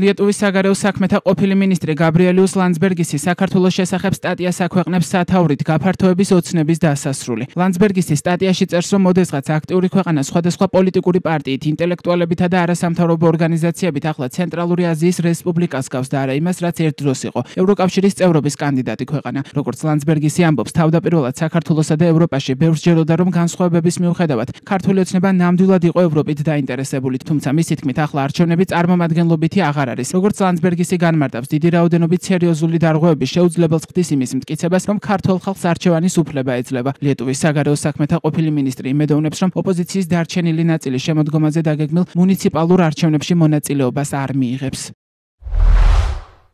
Lietuvas საგარეო საქმეთა ყოფილი მინისტრი გაბრიელიუს ლანdsbergisi საქართველოს შესახებ სტატიას აქვეყნებს სათაურით გაფართოების ოცნების დასასრული. ლანdsbergisi სტატიაში წერს, რომ ოდესღაც აქტიური ქვეყანა სხვადასხვა პოლიტიკური პარტიით, ინტელექტუალებითა და არასამთავრობო ორგანიზაციებით ახლა ცენტრალური აზიის რესპუბლიკას გავს და არა იმას, რაც ერთ დროს იყო ევროკავშირის წევრობის კანდიდატი ქვეყანა. როგორც ლანdsbergisi ამბობს, თავდაპირველად საქართველოსა და ევროპაში ბევრს ჯეროდა, რომ განსხვავებების მიუხედავად ქართული ოცნება ნამდვილად იყო ევროპით დაინტერესებული, თუმცა მისი თქმით ახლა არჩევნები წარმომადგენლობითი აღარ არის. როგორც ლანdsbergisi განმარტავს, დიდი რაოდენობით სერიოზული დარღვევები შეუძლებელს ხდის იმის მტკიცებას, რომ ქართულ ხალხს არჩევანის უფლება ეძლევა. Lietuvas საგარეო საქმეთა ყოფილი მინისტრი იმედოვნებს, რომ ოპოზიციის დარჩენილი ნაწილი შემოდგომაზე დაგეგმილ მუნიციპალურ არჩევნებში მონაწილეობას არ მიიღებს.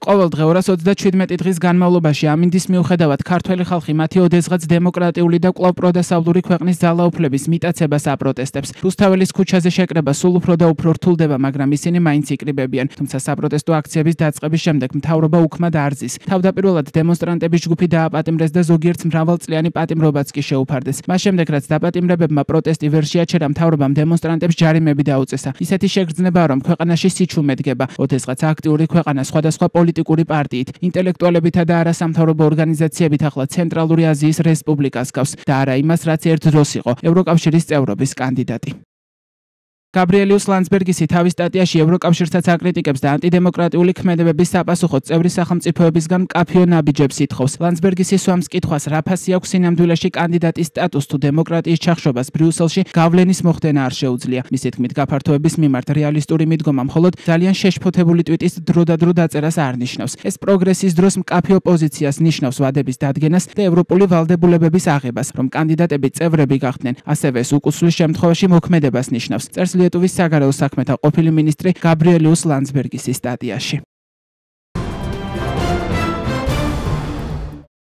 ყოველდღე 227 დღის განმავლობაში ამინდის მიუხედავად ქართველი ხალხი მათი ოდესღაც დემოკრატიული და კვლავ პროდასავლური ქვეყნის ძალაუფლების მიტაცებას აპროტესტებს. რუსთაველის ქუჩაზე შეკრება სულ უფრო და უფრო რთულდება, მაგრამ ისინი მაინც იკრიბებიან. თუმცა საპროტესტო აქციების დაწყების შემდეგ მთავრობა უქმად არძის. თავდაპირველად დემონსტრანტების ჯგუფი დააპატიმრეს და ზოგიერთს მრავალწლიანი პატიმრობაც კი შეუფარდეს. მას შემდეგ, რაც დაპატიმრებებმა პროტესტი ვერ შეაჩერა, მთავრობამ დემონსტრანტებს ჯარიმები დაუწესა. ისეთი შეგრძნებაა, რომ ქვეყანაში სიჩუმე დგება. ოდესღაც აქტიური ქვეყანა სხვადასხვა პოლიტიკური პარტიით, ინტელექტუალებითა და არასამთავრობო ორგანიზაციებით ახლა ცენტრალური აზიის რესპუბლიკას გავს და არა იმას, რაც ერთ დროს იყო ევროკავშირის წევრობის კანდიდატი. გაბრიელიუს ლანdsbergisi თავის სტატიაში ევროკავშირსაც აკრიტიკებს და ანტიდემოკრატიული ქმედებების საპასუხოდ წევრი სახელმწიფოებისგან მკაფიო ნაბიჯებს ითხოვს. ლანdsbergisi სვამს კითხვას, რა ფასი აქვს სინამდვილეში კანდიდატის სტატუსს თუ დემოკრატიის ჩახშობას ბრიუსელში გავლენის მოხდენა არ შეუძლია. მისი თქმით, გაფართოების მიმართ რეალისტური მიდგომა მხოლოდ ძალიან შეშფოთებული ტვიტის დროდადრო დაწერას არ ნიშნავს. ეს პროგრესის დროს მკაფიო პოზიციას ნიშნავს, ვადების დადგენას და ევროპული ვალდებულებების აღებას, რომ კანდიდატები წევრები გახდნენ. ასევე ეს უკუსლის შემთხვევაში მოქმედებას ნიშნავს. Lietuvas საგარეო საქმეთა ყოფილი მინისტრი გაბრიელიუს ლანdsbergisi სტატიაში.